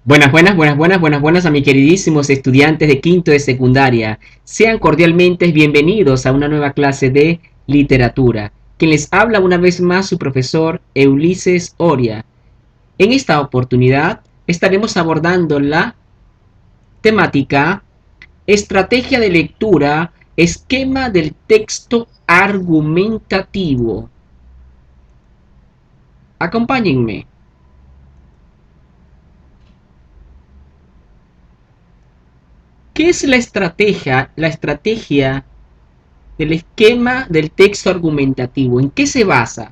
Buenas a mis queridísimos estudiantes de quinto de secundaria. Sean cordialmente bienvenidos a una nueva clase de literatura. Quien les habla una vez más su profesor Ulises Oria. En esta oportunidad estaremos abordando la temática estrategia de lectura, esquema del texto argumentativo. Acompáñenme. ¿Qué es la estrategia? La estrategia del esquema del texto argumentativo. ¿En qué se basa?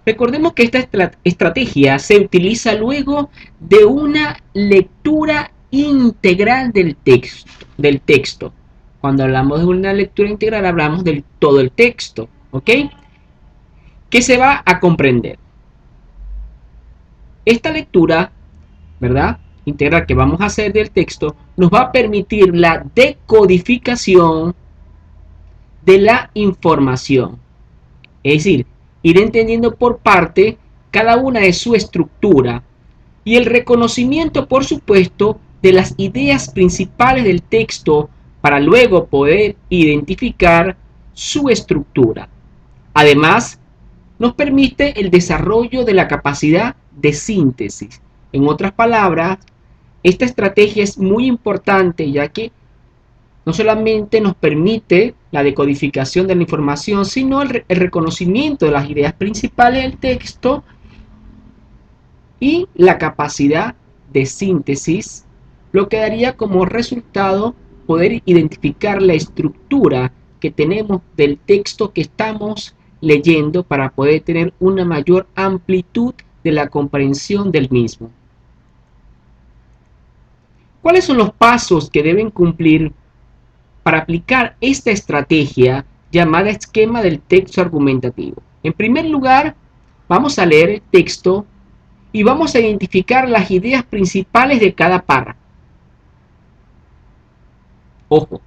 Recordemos que esta estrategia se utiliza luego de una lectura integral del texto. Cuando hablamos de una lectura integral, hablamos de todo el texto, ¿ok? ¿Qué se va a comprender? Esta lectura, ¿verdad?, integral que vamos a hacer del texto, nos va a permitir la decodificación de la información. Es decir, ir entendiendo por parte cada una de su estructura y el reconocimiento, por supuesto, de las ideas principales del texto para luego poder identificar su estructura. Además, nos permite el desarrollo de la capacidad de síntesis. En otras palabras, esta estrategia es muy importante, ya que no solamente nos permite la decodificación de la información, sino el reconocimiento de las ideas principales del texto y la capacidad de síntesis, lo que daría como resultado poder identificar la estructura que tenemos del texto que estamos leyendo para poder tener una mayor amplitud de la comprensión del mismo. ¿Cuáles son los pasos que deben cumplir para aplicar esta estrategia llamada esquema del texto argumentativo? En primer lugar, vamos a leer el texto y vamos a identificar las ideas principales de cada párrafo. Ojo,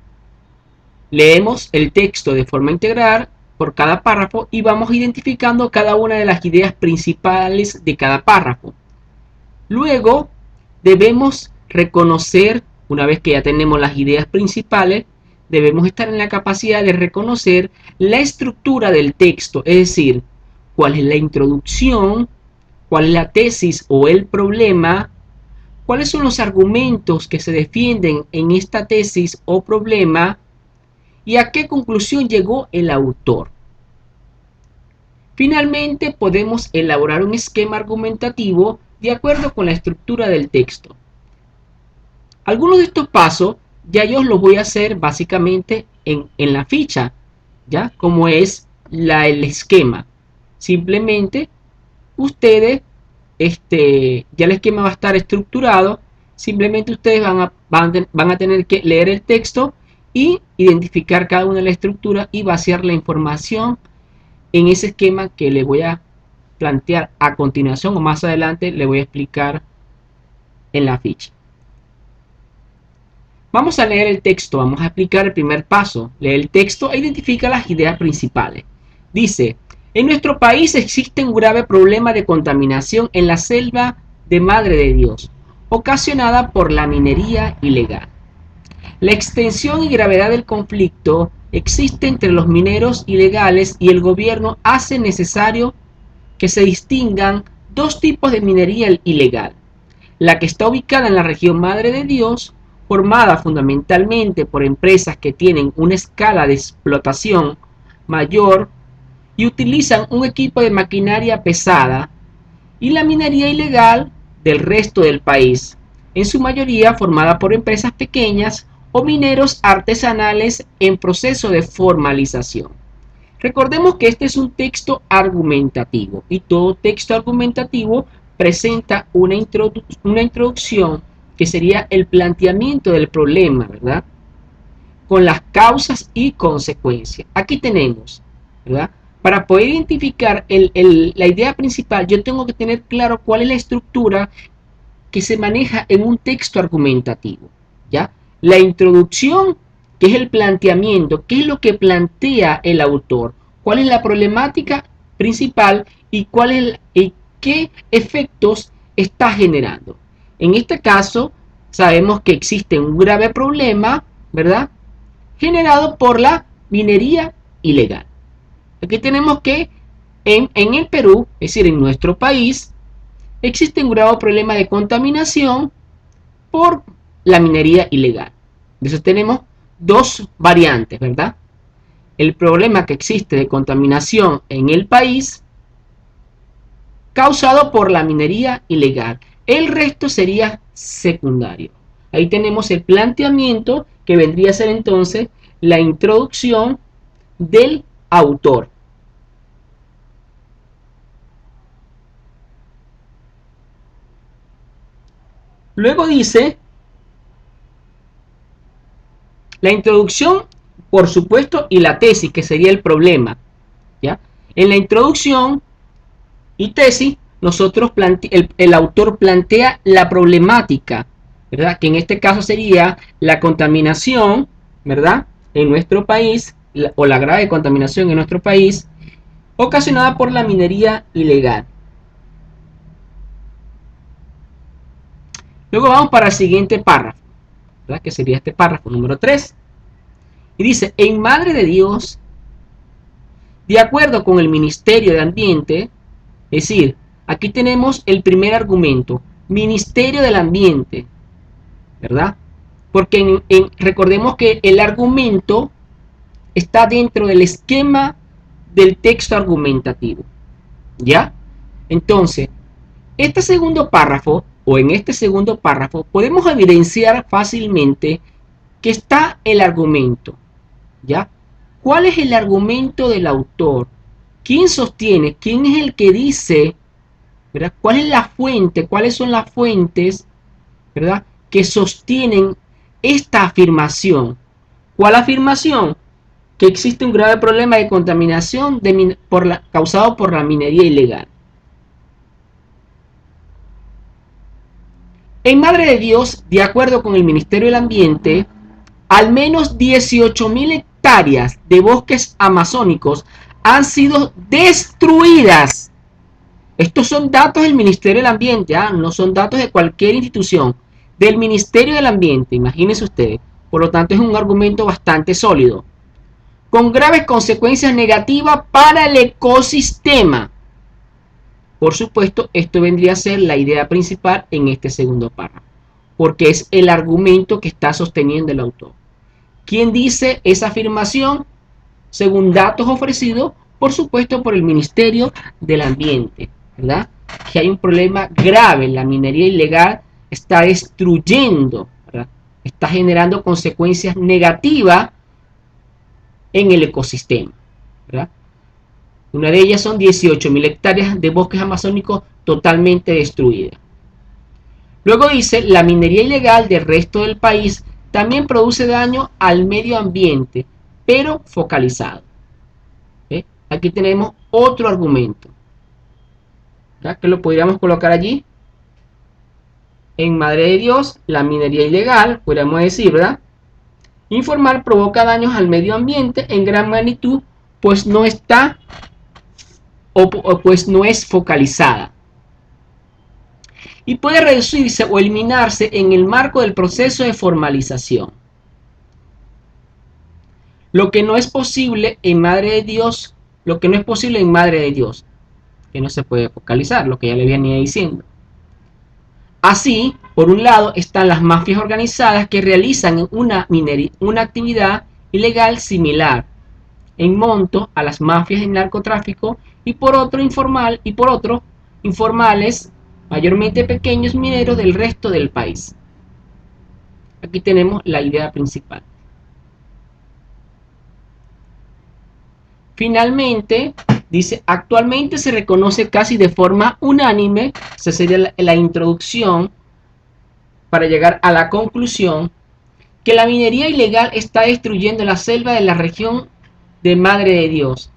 leemos el texto de forma integral por cada párrafo y vamos identificando cada una de las ideas principales de cada párrafo. Luego, debemos reconocer, una vez que ya tenemos las ideas principales, debemos estar en la capacidad de reconocer la estructura del texto, es decir, cuál es la introducción, cuál es la tesis o el problema, cuáles son los argumentos que se defienden en esta tesis o problema y a qué conclusión llegó el autor. Finalmente, podemos elaborar un esquema argumentativo de acuerdo con la estructura del texto. Algunos de estos pasos ya yo los voy a hacer básicamente en la ficha, ¿ya? Como es el esquema. Simplemente ustedes, ya el esquema va a estar estructurado, simplemente ustedes van a tener que leer el texto y identificar cada una de las estructuras y vaciar la información en ese esquema que les voy a plantear a continuación o más adelante le voy a explicar en la ficha. Vamos a leer el texto, vamos a explicar el primer paso. Lee el texto e identifica las ideas principales. Dice: en nuestro país existe un grave problema de contaminación en la selva de Madre de Dios, ocasionada por la minería ilegal. La extensión y gravedad del conflicto existe entre los mineros ilegales y el gobierno hace necesario que se distingan dos tipos de minería ilegal: la que está ubicada en la región Madre de Dios, formada fundamentalmente por empresas que tienen una escala de explotación mayor y utilizan un equipo de maquinaria pesada, y la minería ilegal del resto del país, en su mayoría formada por empresas pequeñas o mineros artesanales en proceso de formalización. Recordemos que este es un texto argumentativo y todo texto argumentativo presenta una introducción que sería el planteamiento del problema, ¿verdad?, con las causas y consecuencias. Aquí tenemos, ¿verdad? Para poder identificar la idea principal, yo tengo que tener claro cuál es la estructura que se maneja en un texto argumentativo, ¿ya? La introducción, que es el planteamiento, qué es lo que plantea el autor, cuál es la problemática principal y qué efectos está generando. En este caso, sabemos que existe un grave problema, ¿verdad?, generado por la minería ilegal. Aquí tenemos que en el Perú, es decir, en nuestro país, existe un grave problema de contaminación por la minería ilegal. Entonces tenemos dos variantes, ¿verdad? El problema que existe de contaminación en el país causado por la minería ilegal. El resto sería secundario. Ahí tenemos el planteamiento que vendría a ser entonces la introducción del autor. Luego dice la introducción, por supuesto, y la tesis, que sería el problema, ¿ya? En la introducción y tesis, el autor plantea la problemática, ¿verdad?, que en este caso sería la contaminación, ¿verdad?, en nuestro país, o la grave contaminación en nuestro país, ocasionada por la minería ilegal. Luego vamos para el siguiente párrafo, ¿verdad?, que sería este párrafo número 3. Y dice, en Madre de Dios, de acuerdo con el Ministerio de Ambiente, es decir, aquí tenemos el primer argumento, Ministerio del Ambiente, ¿verdad? Porque recordemos que el argumento está dentro del esquema del texto argumentativo, ¿ya? Entonces, este segundo párrafo, o en este segundo párrafo, podemos evidenciar fácilmente que está el argumento, ¿ya? ¿Cuál es el argumento del autor? ¿Quién sostiene? ¿Quién es el que dice, ¿verdad? ¿Cuál es la fuente? ¿Cuáles son las fuentes, ¿verdad?, que sostienen esta afirmación? ¿Cuál afirmación? Que existe un grave problema de contaminación causado por la minería ilegal. En Madre de Dios, de acuerdo con el Ministerio del Ambiente, al menos 18.000 hectáreas de bosques amazónicos han sido destruidas. Estos son datos del Ministerio del Ambiente, no son datos de cualquier institución, del Ministerio del Ambiente, imagínense ustedes. Por lo tanto, es un argumento bastante sólido, con graves consecuencias negativas para el ecosistema. Por supuesto, esto vendría a ser la idea principal en este segundo párrafo, porque es el argumento que está sosteniendo el autor. ¿Quién dice esa afirmación? Según datos ofrecidos, por supuesto, por el Ministerio del Ambiente, ¿verdad? Que hay un problema grave, la minería ilegal está destruyendo, ¿verdad?, está generando consecuencias negativas en el ecosistema, ¿verdad? Una de ellas son 18.000 hectáreas de bosques amazónicos totalmente destruidas. Luego dice, la minería ilegal del resto del país también produce daño al medio ambiente, pero focalizado. ¿Ve? Aquí tenemos otro argumento, ¿verdad?, que lo podríamos colocar allí. En Madre de Dios, la minería ilegal, podríamos decir, ¿verdad?, informal provoca daños al medio ambiente en gran magnitud, pues no está pues no es focalizada y puede reducirse o eliminarse en el marco del proceso de formalización. Lo que no es posible en Madre de Dios, que no se puede focalizar, lo que ya le venía diciendo. Así, por un lado, están las mafias organizadas que realizan una actividad ilegal similar en monto a las mafias del narcotráfico, y por otro informales, mayormente pequeños mineros del resto del país. Aquí tenemos la idea principal. Finalmente, dice, actualmente se reconoce casi de forma unánime, esa sería la introducción para llegar a la conclusión, que la minería ilegal está destruyendo la selva de la región de Madre de Dios,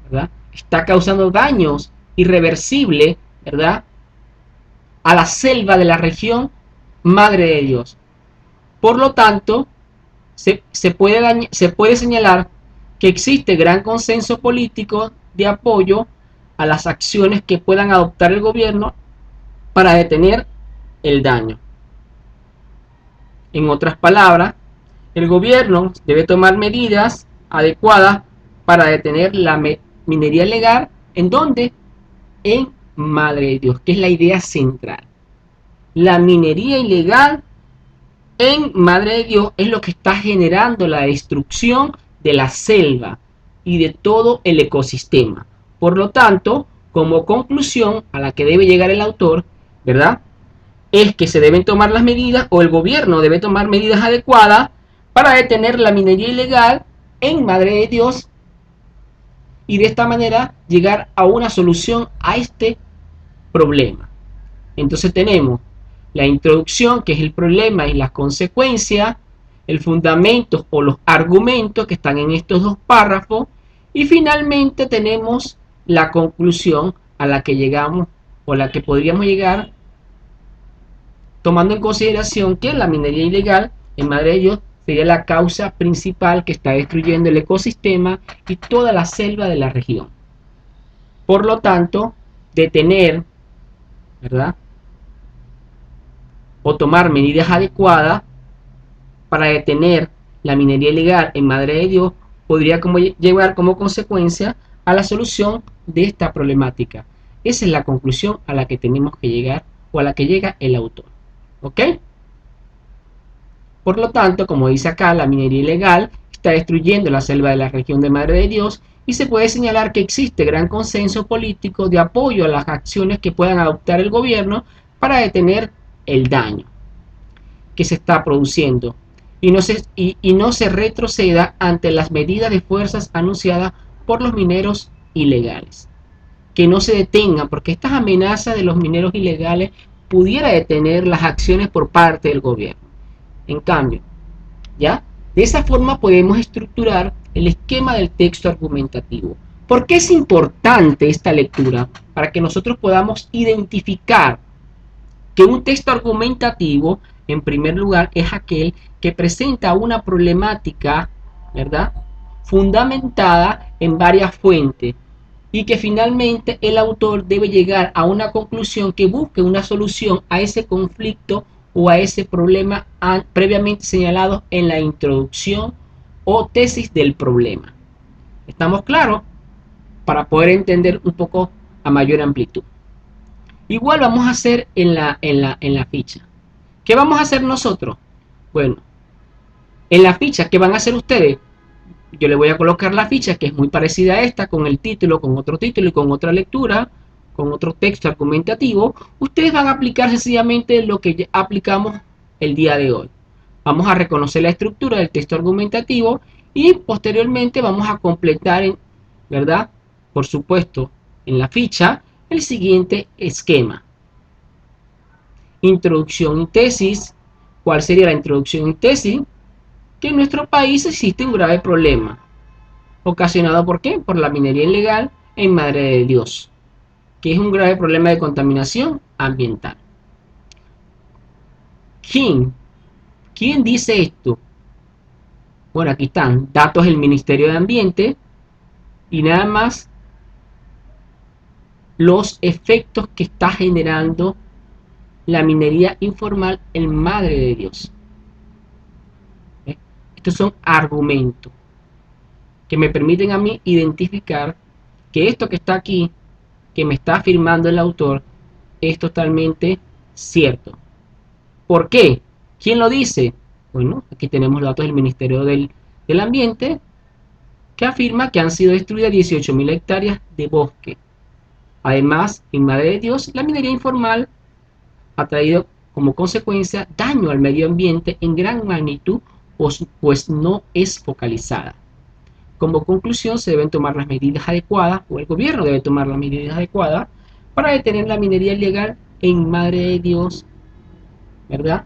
¿verdad? Está causando daños irreversibles, ¿verdad?, a la selva de la región Madre de Dios. Por lo tanto, se puede señalar que existe gran consenso político de apoyo a las acciones que puedan adoptar el gobierno para detener el daño. En otras palabras, el gobierno debe tomar medidas adecuadas para detener la minería ilegal. ¿En dónde? En Madre de Dios, que es la idea central. La minería ilegal en Madre de Dios es lo que está generando la destrucción de la selva y de todo el ecosistema. Por lo tanto, como conclusión a la que debe llegar el autor, ¿verdad? Es que se deben tomar las medidas, o el gobierno debe tomar medidas adecuadas para detener la minería ilegal en Madre de Dios y de esta manera llegar a una solución a este problema. Entonces tenemos la introducción, que es el problema y las consecuencias, el fundamento o los argumentos que están en estos dos párrafos, y finalmente tenemos la conclusión a la que llegamos o a la que podríamos llegar tomando en consideración que la minería ilegal en Madre de Dios sería la causa principal que está destruyendo el ecosistema y toda la selva de la región. Por lo tanto, detener, ¿verdad?, o tomar medidas adecuadas para detener la minería ilegal en Madre de Dios podría llevar como consecuencia a la solución de esta problemática. Esa es la conclusión a la que tenemos que llegar, o a la que llega el autor. ¿Ok? Por lo tanto, como dice acá, la minería ilegal está destruyendo la selva de la región de Madre de Dios, y se puede señalar que existe gran consenso político de apoyo a las acciones que puedan adoptar el gobierno para detener el daño que se está produciendo y no se retroceda ante las medidas de fuerzas anunciadas por los mineros ilegales. Que no se detengan, porque estas amenazas de los mineros ilegales pudiera detener las acciones por parte del gobierno. En cambio, ¿ya? De esa forma podemos estructurar el esquema del texto argumentativo. ¿Por qué es importante esta lectura? Para que nosotros podamos identificar que un texto argumentativo, en primer lugar, es aquel que presenta una problemática, ¿verdad?, fundamentada en varias fuentes, y que finalmente el autor debe llegar a una conclusión que busque una solución a ese conflicto o a ese problema previamente señalado en la introducción o tesis del problema. ¿Estamos claros? Para poder entender un poco a mayor amplitud. Igual vamos a hacer en la ficha. ¿Qué vamos a hacer nosotros? Bueno, en la ficha, ¿qué van a hacer ustedes? Yo le voy a colocar la ficha, que es muy parecida a esta, con el título, con otro título y con otra lectura, con otro texto argumentativo. Ustedes van a aplicar sencillamente lo que ya aplicamos el día de hoy. Vamos a reconocer la estructura del texto argumentativo y posteriormente vamos a completar, ¿verdad?, por supuesto, en la ficha, el siguiente esquema. Introducción y tesis. ¿Cuál sería la introducción y tesis? Que en nuestro país existe un grave problema. ¿Ocasionado por qué? Por la minería ilegal en Madre de Dios, que es un grave problema de contaminación ambiental. ¿Quién dice esto? Bueno, aquí están datos del Ministerio de Ambiente y nada más los efectos que está generando la minería informal en Madre de Dios. Estos son argumentos que me permiten a mí identificar que esto que está aquí, que me está afirmando el autor, es totalmente cierto. ¿Por qué? ¿Quién lo dice? Bueno, aquí tenemos datos del Ministerio del Ambiente, que afirma que han sido destruidas 18.000 hectáreas de bosque. Además, en Madre de Dios, la minería informal ha traído como consecuencia daño al medio ambiente en gran magnitud, pues no es focalizada. Como conclusión, se deben tomar las medidas adecuadas, o el gobierno debe tomar las medidas adecuadas para detener la minería ilegal en Madre de Dios, ¿verdad?,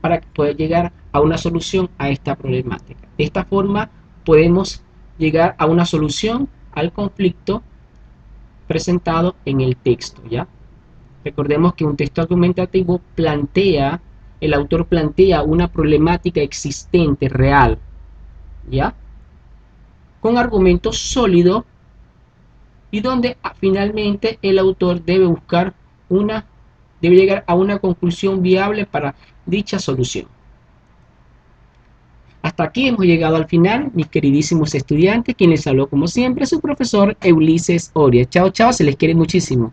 para poder llegar a una solución a esta problemática. De esta forma podemos llegar a una solución al conflicto presentado en el texto, ¿ya? Recordemos que un texto argumentativo el autor plantea una problemática existente, real, ¿ya?, con argumentos sólidos, y donde finalmente el autor debe buscar una debe llegar a una conclusión viable para dicha solución. Hasta aquí hemos llegado al final, mis queridísimos estudiantes, quien les habló como siempre, su profesor Ulises Oria. Chao, chao, se les quiere muchísimo.